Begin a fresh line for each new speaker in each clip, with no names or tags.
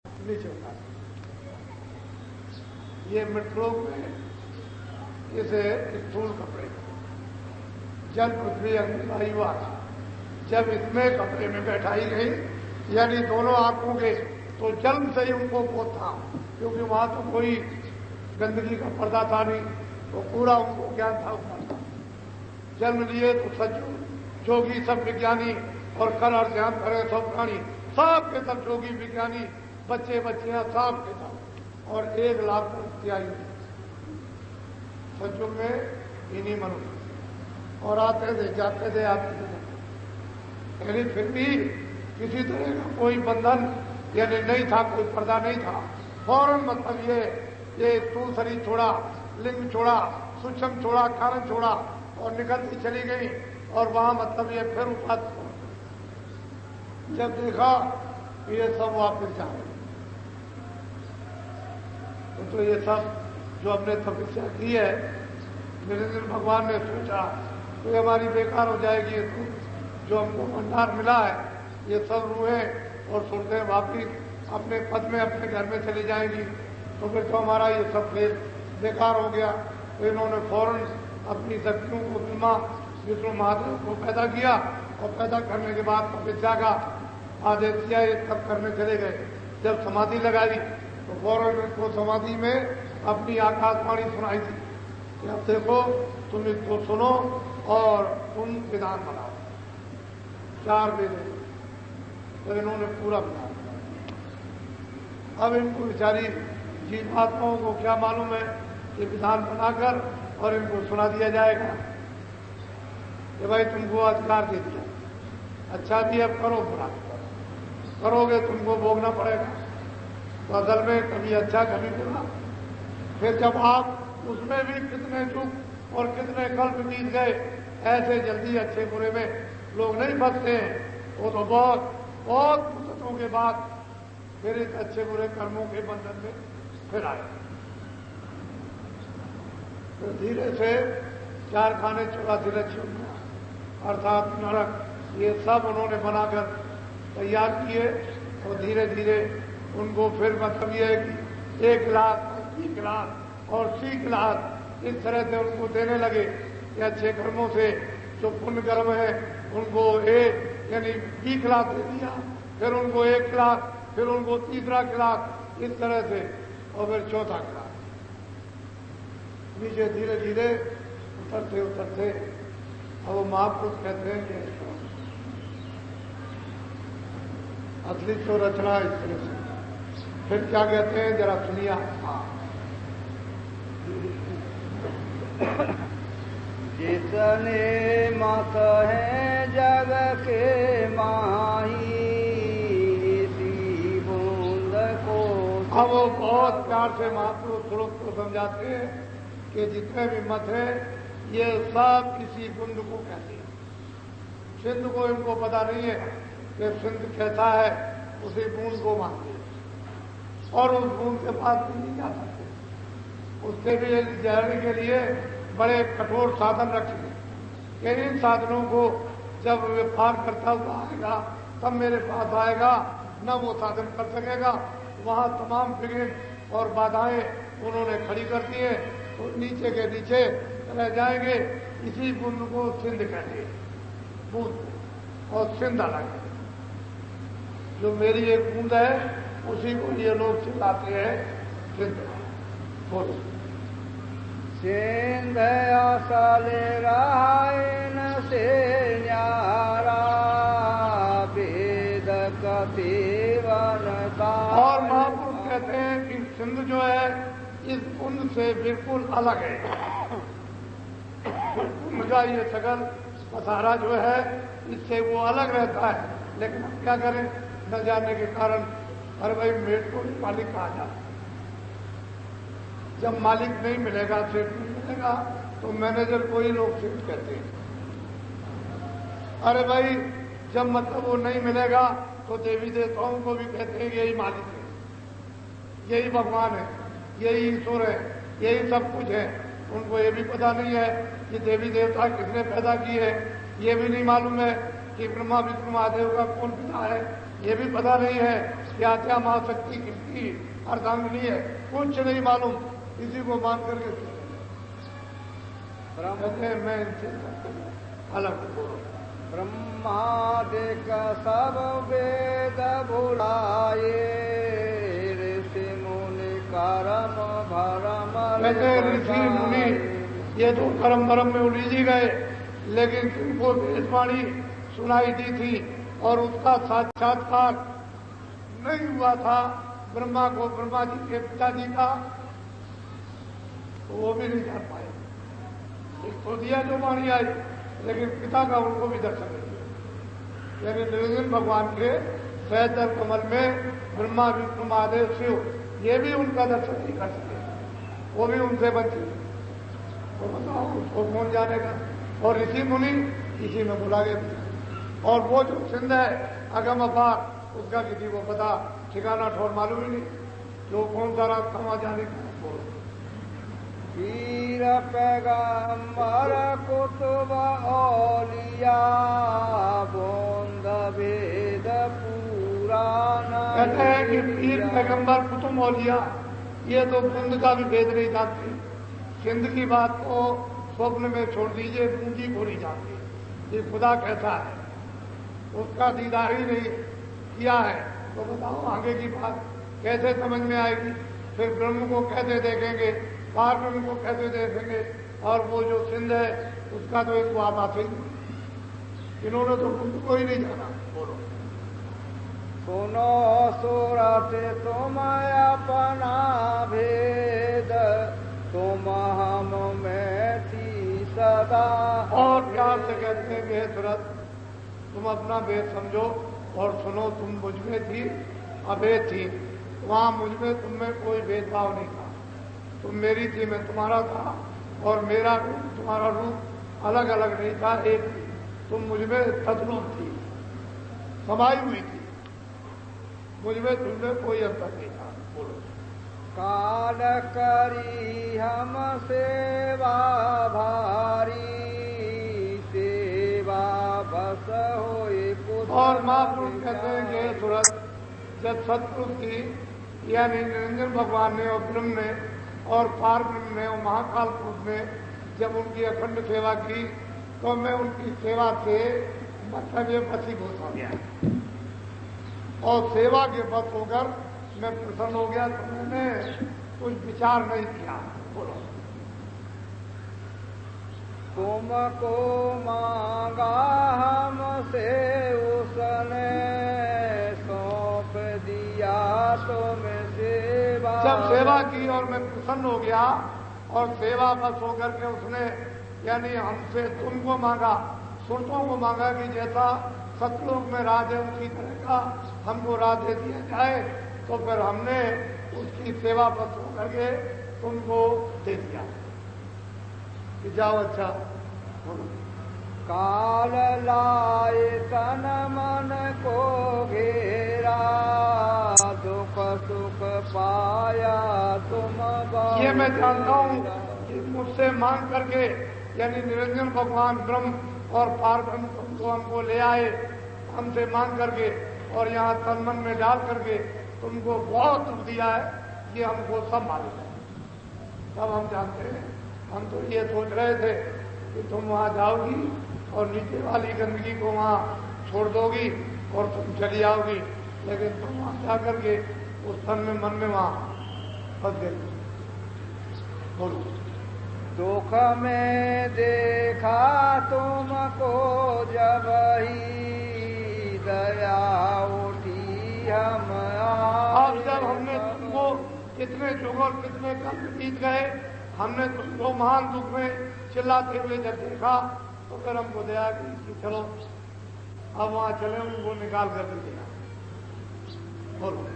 नीचे उतार। ये मृतलोक में इसे स्थूल कपड़े, जल पृथ्वी अग्नि वायु आकाश, जब इसमें कपड़े में बैठाई गई, यानी दोनों आंखों के, तो जन्म से ही उनको बोध था, क्योंकि वहां तो कोई गंदगी का पर्दा था नहीं, तो पूरा उनको ज्ञान था उसका। जन्म लिए तो सज्जू जोगी सब विज्ञानी, और कल और ध्यान करे सब प्राणी, सब के सब जोगी विज्ञानी, बच्चे बच्चियां सब के सब, और 1 लाख आयु सज्जू में इन्हीं मनुष्य, और आते थे जाते थे आते थे, यानी फिर भी किसी तरह का कोई बंधन यानी नहीं था, कोई पर्दा नहीं था। फौरन मतलब ये स्थूल शरीर छोड़ा, लिंग छोड़ा, सूक्ष्म छोड़ा, कारण छोड़ा, और निकलती चली गई, और वहां मतलब ये फिर उपात जब देखा ये सब वापस जा रहे, तो ये सब जो हमने तपस्या की है, निरंजन भगवान ने सोचा तो हमारी बेकार हो जाएगी, ये जो हमको भंडार मिला है, ये सब रूहें और सुरतें वापिस अपने पद में अपने घर में चली जाएंगी, तो फिर तो हमारा ये सब खेल बेकार हो गया। तो इन्होंने फौरन अपनी शक्तियों को ब्रह्मा विष्णु महादेव को पैदा किया, और पैदा करने के बाद तपस्या का आदेश दिया, ये सब करने चले गए। जब समाधि लगाई तो फौरन उनको समाधि में अपनी आकाशवाणी सुनाई थी कि अब देखो तुम इसको सुनो और तुम विधान बनाओ, 4 वेदों, तो इन्होंने पूरा विधान बनाया। अब इनको बेचारी जीवात्माओं को क्या मालूम है कि विधान बनाकर और इनको सुना दिया जाएगा कि भाई तुमको अधिकार दे दिया, अच्छा भी अब करो, बुरा करोगे तुमको भोगना पड़ेगा। तो असल में कभी अच्छा कभी बुरा। फिर जब आप उसमें भी कितने युग और कितने कल्प बीत गए, ऐसे जल्दी अच्छे बुरे में लोग नहीं फंसते हैं। वो तो बहुत बहुत फुर्सतों के बाद फिर इस अच्छे बुरे कर्मों के बंधन में फिर आए। फिर धीरे से 4 खाने 84 लक्ष्य, अर्थात नरक, ये सब उन्होंने बनाकर तैयार किए, और धीरे धीरे उनको फिर मतलब ये है कि 1 लाख 30 लाख और 30 लाख इस तरह से उनको देने लगे कि अच्छे कर्मों से जो पुण्य कर्म है उनको यानी 20 लाख दे दिया, फिर उनको 1 लाख, फिर उनको 3रा लाख, इस तरह से, और फिर 4था लाख। नीचे धीरे धीरे उतरते उतरते अब वो महापुरुष कहते हैं कि असली तो रचना इस तरह से। फिर क्या कहते हैं जरा सुनिया।
जितने मत है जग के माही, इसी बूंद को।
अब वो बहुत प्यार से महापुरुष श्लोक को समझाते हैं कि जितने भी मत है ये सब इसी बूंद को कहते हैं। सिंध को इनको पता नहीं है कि सिंध कैसा है, उसी बूंद को मानते हैं, और उस बूंद के पास भी नहीं जा सकते। उससे भी जाने के लिए बड़े कठोर साधन रखे कि इन साधनों को जब वे पार करता हुआ आएगा तब मेरे पास आएगा, न वो साधन कर सकेगा। वहां तमाम फिक्र और बाधाएं उन्होंने खड़ी कर दी है, तो नीचे के नीचे रह जाएंगे। इसी बूंद को सिंध कहते हैं, बूंद और सिंध अलग है। जो मेरी एक बूंद है उसी को ये लोग चिल्लाते हैं सिंध। बोलो।
सिंध असल रायन से न्यारा, वेद कपिवन का।
और महापुरुष कहते हैं कि सिंध जो है इस कुंड से बिल्कुल अलग है। कुंड का ये सगल पसारा जो है इससे वो अलग रहता है, लेकिन हम क्या करें न जानने के कारण। अरे भाई मेट को मालिक कहा जाए, जब मालिक नहीं मिलेगा, सेठ नहीं मिलेगा, तो मैनेजर को ही लोग सेठ कहते हैं। अरे भाई जब मतलब वो नहीं मिलेगा तो देवी देवताओं को भी कहते हैं यही मालिक है, यही भगवान है, यही ईश्वर है, यही सब कुछ है। उनको ये भी पता नहीं है कि देवी देवता किसने पैदा किए है, ये भी नहीं मालूम है कि ब्रह्मा विष्णु महादेव का कौन पिता है, ये भी पता नहीं है क्या क्या महाशक्ति किसकी अर्धांगिनी है, कुछ नहीं मालूम, इसी को मान करके कहते हैं मैं इनसे अलग बोलो।
ब्रह्मादिक सब वेद भुलाए, ऋषि मुनि कर्म भरम।
कहते हैं ऋषि मुनि ये तो कर्म भरम में उलझी गए, लेकिन तुमको वेदवाणी सुनाई दी थी और उसका साक्षात्कार नहीं हुआ था ब्रह्मा को, ब्रह्मा जी के पिताजी का, तो वो भी नहीं जान पाए। एक तो दिया जो वाणी आई, लेकिन पिता का उनको भी दर्शन नहीं दिया। यानी निरंजन भगवान के सहचर कमल में ब्रह्मा विष्णु महादेव शिव ये भी उनका दर्शन नहीं कर सके, वो भी उनसे वंचित। तो बताओ उसको कौन जानेगा। और ऋषि मुनि इसी में बुला गए। और वो जो सिंध है अगम अपार, उसका किसी को पता ठिकाना ठोर मालूम ही नहीं, जो कौन सा रास्ता वहां जाने का।
पीर पैगंबर कुतुब औलिया, बोंद भेद पुराण।
कहते हैं कि पीर पैगंबर कुतुब औलिया ये तो बुंद का भी भेद नहीं जानते। सिंध की बात को स्वप्न में छोड़ दीजिए, पूंजी को नहीं जानती ये खुदा कैसा है, उसका दीदार ही नहीं किया है। तो बताओ आगे की बात कैसे समझ में आएगी। फिर ब्रह्म को कैसे देखेंगे, पार ब्रह्म को कैसे देखेंगे, और वो जो सिंध है उसका तो एक बात आती नहीं। इन्होंने तो बुद्ध को ही नहीं जाना। बोलो
सुनो सूरत तुम अपना भेद, तुम हम में थी सदा।
और प्यार से कहते हैं कि सूरत तुम अपना भेद समझो और सुनो, तुम मुझ में थी अभेद थी, वहां मुझ में तुम में कोई भेदभाव नहीं था। तुम मेरी थी, मैं तुम्हारा था, और मेरा रूप तुम्हारा रूप अलग अलग नहीं था, एक थी। तुम मुझ में तद्रूप थी, समाई हुई थी, मुझ में तुम में कोई अंतर नहीं था। बोलो
काल करी हम सेवा भारी, सेवा बस होई पुत्र।
और महापुरुष कहते हैं कि सूरत जब सतपुरुष की यानी निरंजन भगवान ने और ब्रह्म ने और पार ब्रह्म ने और महाकाल पुरुष ने जब उनकी अखंड सेवा की, तो मैं उनकी सेवा से मतलब ये वशीभूत हो गया, और सेवा के बस होकर मैं प्रसन्न हो गया। तो मैंने कुछ विचार नहीं किया। बोलो
तुमको मांगा हमसे उसने, सौंप दिया तुम्हें सेवा।
जब सेवा की और मैं प्रसन्न हो गया, और सेवा बस होकर के उसने यानी हमसे तुमको मांगा, सुरतों को मांगा कि जैसा सतलोक में राज है उसी तरह का हमको राज दे दिया जाए, तो फिर हमने उसकी सेवा बस होकर के तुमको दे दिया कि जाओ। अच्छा
काल लाए तन मन को घेरा, दुख सुख पाया तुम।
ये मैं जानता हूँ कि मुझसे मांग करके यानी निरंजन भगवान ब्रह्म और पार ब्रह्म तुमको हमको ले आए, हमसे मांग करके और यहाँ तन मन में डाल करके तुमको बहुत दुख दिया है, ये हमको सब मालूम है, सब हम जानते हैं। हम तो ये सोच रहे थे कि तुम वहाँ जाओगी और नीचे वाली गंदगी को वहाँ छोड़ दोगी और तुम चली आओगी, लेकिन तुम वहाँ जाकर के उस तन में मन में वहाँ फंस गई। बोलो
दुख में देखा तुमको जब ही, दया उठी हम।
अब जब हमने तुमको कितने युग और कितने कल बीत गए, हमने तुमको महान दुख में चिल्लाते हुए जब देखा, तो फिर हमको दया की कि चलो अब वहां चले, उनको निकाल कर दिया। बोलो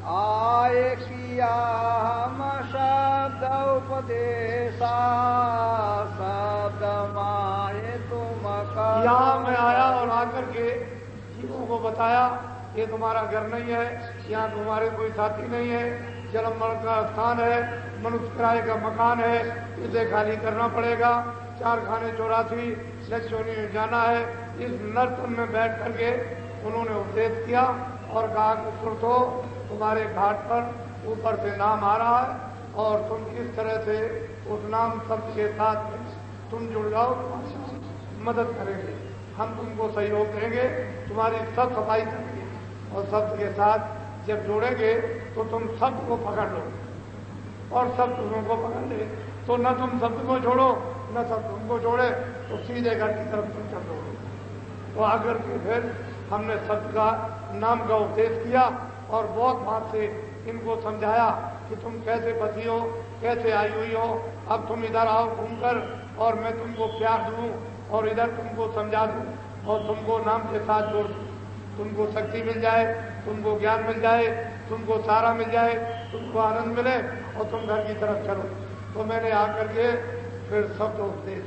आए किया हम शब्द उपदेशा, शब्द माए तुम का।
यहाँ मैं आया और आकर के जीवों को बताया ये तुम्हारा घर नहीं है, यहाँ तुम्हारे कोई साथी नहीं है, जन्म मरण का स्थान है, मनुष्य किराए का मकान है, इसे खाली करना पड़ेगा, 4 खाने 84 लक्ष्योनी में जाना है। इस नर्तन में बैठ करके उन्होंने उपदेश किया और कहा कि सुरतो तुम्हारे घाट पर ऊपर से नाम आ रहा है और तुम किस तरह से उस नाम शब्द के साथ तुम जुड़ जाओ, तुम्हारी मदद करेंगे, हम तुमको सहयोग देंगे, तुम्हारी सब सफाई करेंगे और शब्द के साथ जब जोड़ेंगे तो तुम शब्द को पकड़ लो और शब्द तुमको पकड़ ले, तो न तुम शब्द को छोड़ो न शब्द तुमको छोड़े, तो सीधे घर की तरफ तुम चल दोगे। तो आकर के फिर हमने शब्द का नाम का उपदेश किया और बहुत बार से इनको समझाया कि तुम कैसे बसी हो, कैसे आई हुई हो, अब तुम इधर आओ घूमकर और मैं तुमको प्यार दूं और इधर तुमको समझा दूं और तुमको नाम के साथ जोड़ दूं, तुमको शक्ति मिल जाए, तुमको ज्ञान मिल जाए, तुमको सारा मिल जाए, तुमको आनंद मिले और तुम घर की तरफ चलो। तो मैंने आकर के फिर शब्द उपदेश